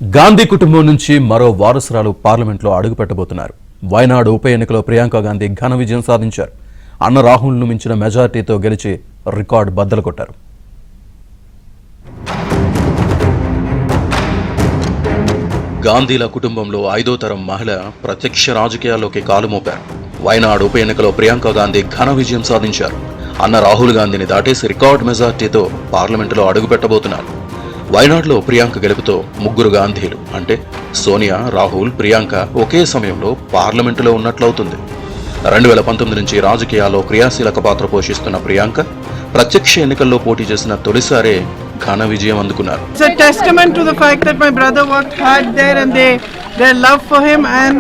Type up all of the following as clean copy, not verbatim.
గాంధీ కుటుంబం నుంచి మరో వారసురాలు పార్లమెంట్లో అడుగుపెట్టబోతున్నారు. వయనాడు ఉప ఎన్నికలో ప్రియాంక గాంధీ ఘన విజయం సాధించారు. అన్న రాహుల్ను మించిన మెజార్టీతో గెలిచి రికార్డు బద్దలు కొట్టారు. గాంధీల కుటుంబంలో 5వ తరం మహిళ ప్రత్యక్ష రాజకీయాల్లోకి కాలు మోపారు. వయనాడు ఉప ఎన్నికలో ప్రియాంక గాంధీ ఘన విజయం సాధించారు. అన్న రాహుల్ గాంధీని దాటేసి రికార్డు మెజార్టీతో పార్లమెంటులో అడుగుపెట్టబోతున్నారు. వయనాడులో ప్రియాంక గెలుపుతో ముగ్గురు గాంధీలు అంటే సోనియా, రాహుల్, ప్రియాంక ఒకే సమయంలో పార్లమెంటులో ఉన్నట్లవుతుంది. 2019 నుంచి రాజకీయాల్లో క్రియాశీలక పాత్ర పోషిస్తున్న ప్రియాంక ప్రత్యక్ష ఎన్నికల్లో పోటీ చేసిన తొలిసారే ఘన విజయం అందుకున్నారు. It's a testament to the fact that my brother worked hard there and their love for him and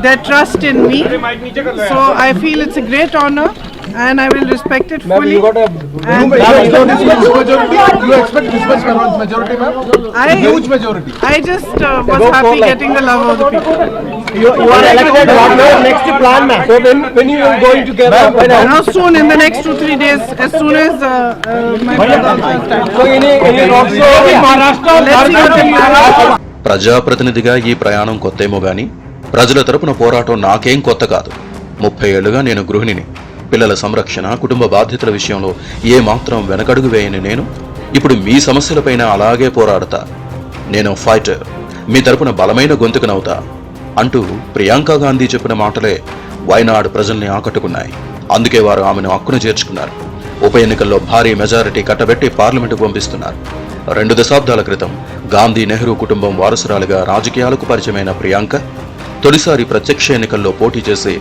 their trust in me. So I feel it's a great honor and I will respect it fully. You got a you expect this much majority, ma'am? Huge majority. I just was happy getting the love of the people. You are elected. What your next plan, ma'am? So when you are going together? Now soon, in the next 2-3 days, as soon as my brother starts. So any also Maharashtra. Let's see what happens. ప్రజాప్రతినిధిగా ఈ ప్రయాణం కొత్తేమో గాని ప్రజల తరపున పోరాటం నాకేం కొత్త కాదు. 30 ఏళ్లుగా నేను గృహిణిని. పిల్లల సంరక్షణ, కుటుంబ బాధ్యతల విషయంలో ఏమాత్రం వెనకడుగు వేయని నేను ఇప్పుడు మీ సమస్యలపైన అలాగే పోరాడతా. నేను ఫైటర్, మీ తరపున బలమైన గొంతుకనవుతా అంటూ ప్రియాంక గాంధీ చెప్పిన మాటలే వయనాడు ప్రజల్ని ఆకట్టుకున్నాయి. అందుకే వారు ఆమెను హక్కున చేర్చుకున్నారు. ఉప ఎన్నికల్లో భారీ మెజారిటీ కట్టబెట్టి పార్లమెంటుకు పంపిస్తున్నారు. 2 దశాబ్దాల క్రితం గాంధీ నెహ్రూ కుటుంబం వారసురాలుగా రాజకీయాలకు పరిచయమైన ప్రియాంక తొలిసారి ప్రత్యక్ష ఎన్నికల్లో పోటీ చేసి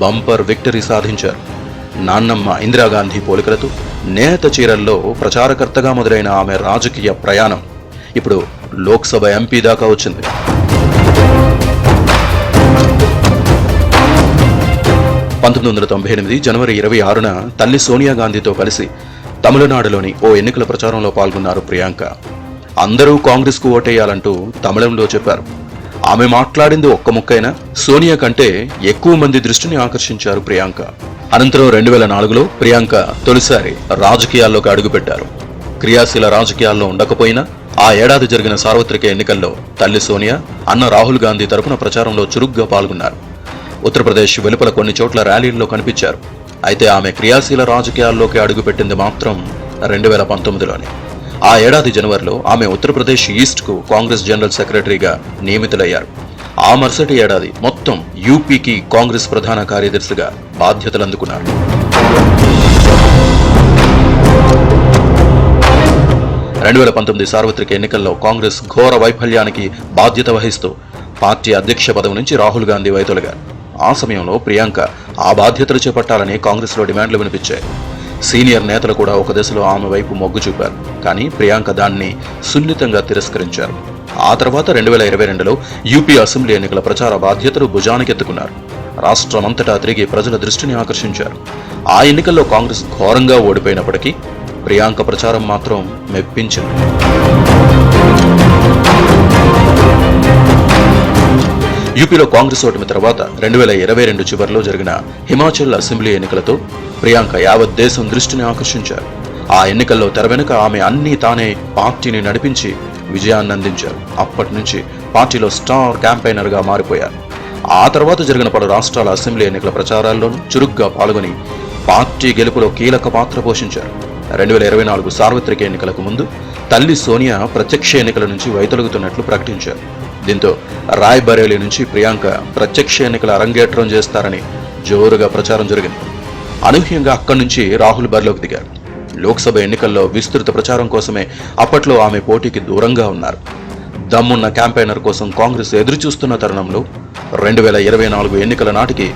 బంపర్ విక్టరీ సాధించారు. నాన్నమ్మ ఇందిరాగాంధీ పోలికలతో నేత చీరల్లో ప్రచారకర్తగా మొదలైన ఆమె రాజకీయ ప్రయాణం ఇప్పుడు లోక్సభ ఎంపీ దాకా వచ్చింది. జనవరి 26న తల్లి సోనియా గాంధీతో కలిసి తమిళనాడులోని ఓ ఎన్నికల ప్రచారంలో పాల్గొన్నారు ప్రియాంక. అందరూ కాంగ్రెస్కు ఓటేయాలంటూ తమిళంలో చెప్పారు. ఆమె మాట్లాడింది ఒక్క ముక్కైనా సోనియా కంటే ఎక్కువ మంది దృష్టిని ఆకర్షించారు ప్రియాంక. అనంతరం 2004లో ప్రియాంక తొలిసారి రాజకీయాల్లోకి అడుగుపెట్టారు. క్రియాశీల రాజకీయాల్లో ఉండకపోయినా ఆ ఏడాది జరిగిన సార్వత్రిక ఎన్నికల్లో తల్లి సోనియా, అన్న రాహుల్ గాంధీ తరపున ప్రచారంలో చురుగ్గా పాల్గొన్నారు. ఉత్తరప్రదేశ్ వెలుపల కొన్ని చోట్ల ర్యాలీల్లో కనిపించారు. అయితే ఆమె క్రియాశీల రాజకీయాల్లోకి అడుగుపెట్టింది మాత్రం 2019లోనే. ఆ ఏడాది జనవరిలో ఆమె ఉత్తరప్రదేశ్ ఈస్ట్కు కాంగ్రెస్ జనరల్ సెక్రటరీగా నియమితులయ్యారు. ఆ మరుసటి ఏడాది మొత్తం యూపీకి కాంగ్రెస్ ప్రధాన కార్యదర్శిగా బాధ్యతలు అందుకున్నారు. 2019 సార్వత్రిక ఎన్నికల్లో కాంగ్రెస్ ఘోర వైఫల్యానికి బాధ్యత వహిస్తూ పార్టీ అధ్యక్ష పదవి నుంచి రాహుల్ గాంధీ వైదొలిగారు. ఆ సమయంలో ప్రియాంక ఆ బాధ్యతలు చేపట్టాలని కాంగ్రెస్లో డిమాండ్లు వినిపించాయి. సీనియర్ నేతలు కూడా ఒక దశలో ఆమె వైపు మొగ్గు చూపారు. కానీ ప్రియాంక దాన్ని సున్నితంగా తిరస్కరించారు. ఆ తర్వాత 2022లో యూపీ అసెంబ్లీ ఎన్నికల ప్రచార బాధ్యతలు భుజానికెత్తుకున్నారు. రాష్ట్రమంతటా తిరిగి ప్రజల దృష్టిని ఆకర్షించారు. ఆ ఎన్నికల్లో కాంగ్రెస్ ఘోరంగా ఓడిపోయినప్పటికీ ప్రియాంక ప్రచారం మాత్రం మెప్పించింది. యూపీలో కాంగ్రెస్ ఓటమి తర్వాత 2022 చివరిలో జరిగిన హిమాచల్ అసెంబ్లీ ఎన్నికలతో ప్రియాంక యావత్ దేశం దృష్టిని ఆకర్షించారు. ఆ ఎన్నికల్లో తెర వెనుక ఆమె అన్నీ తానే పార్టీని నడిపించి విజయాన్ని అందించారు. అప్పటి నుంచి పార్టీలో స్టార్ క్యాంపెయినర్గా మారిపోయారు. ఆ తర్వాత జరిగిన పలు రాష్ట్రాల అసెంబ్లీ ఎన్నికల ప్రచారాల్లోనూ చురుగ్గా పాల్గొని పార్టీ గెలుపులో కీలక పాత్ర పోషించారు. 2024 సార్వత్రిక ఎన్నికలకు ముందు తల్లి సోనియా ప్రత్యక్ష ఎన్నికల నుంచి వైదొలుగుతున్నట్లు ప్రకటించారు. దీంతో రాయ్బరేలీ నుంచి ప్రియాంక ప్రత్యక్ష ఎన్నికల అరంగేట్రం చేస్తారని జోరుగా ప్రచారం జరిగింది. అనూహ్యంగా అక్కడి నుంచి రాహుల్ బరిలోకి దిగారు. లోక్సభ ఎన్నికల్లో విస్తృత ప్రచారం కోసమే అప్పట్లో ఆమె పోటీకి దూరంగా ఉన్నారు. దమ్మున్న క్యాంపెయినర్ కోసం కాంగ్రెస్ ఎదురుచూస్తున్న తరుణంలో 2024 ఎన్నికల నాటికి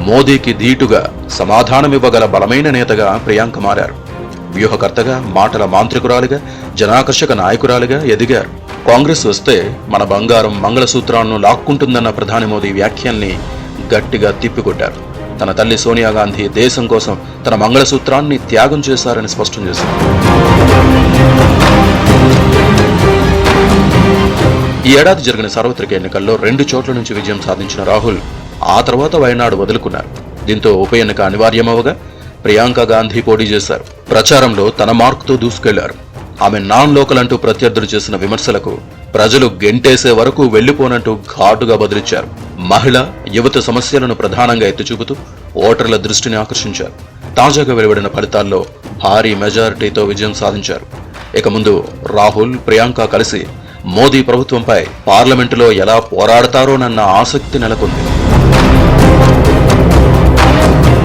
మోదీకి ధీటుగా సమాధానమివ్వగల బలమైన నేతగా ప్రియాంక మారారు. వ్యూహకర్తగా, మాటల మాంత్రికురాలిగా, జనాకర్షక నాయకురాలిగా ఎదిగారు. కాంగ్రెస్ వస్తే మన బంగారం మంగళసూత్రాలను లాక్కుంటుందన్న ప్రధాని మోదీ వ్యాఖ్యల్ని గట్టిగా తిప్పికొట్టారు. తన తల్లి సోనియా గాంధీ దేశం కోసం తన మంగళసూత్రాన్ని త్యాగం చేశారని స్పష్టం చేశారు. ఈ ఏడాది జరిగిన సార్వత్రిక ఎన్నికల్లో 2 చోట్ల నుంచి విజయం సాధించిన రాహుల్ ఆ తర్వాత వయనాడు వదులుకున్నారు. దీంతో ఉప ఎన్నిక అనివార్యమవగా ప్రియాంక గాంధీ పోటీ చేశారు. ప్రచారంలో తన మార్కుతో దూసుకెళ్లారు. ఆమె నాన్ లోకల్ అంటూ ప్రత్యర్థులు చేసిన విమర్శలకు ప్రజలు గెంటేసే వరకు వెళ్లిపోనంటూ ఘాటుగా బదిలిచ్చారు. మహిళ, యువత సమస్యలను ప్రధానంగా ఎత్తిచూపుతూ ఓటర్ల దృష్టిని ఆకర్షించారు. తాజాగా వెలువడిన ఫలితాల్లో భారీ మెజారిటీతో విజయం సాధించారు. ఇక ముందు రాహుల్, ప్రియాంక కలిసి మోదీ ప్రభుత్వంపై పార్లమెంటులో ఎలా పోరాడతారోనన్న ఆసక్తి నెలకొంది.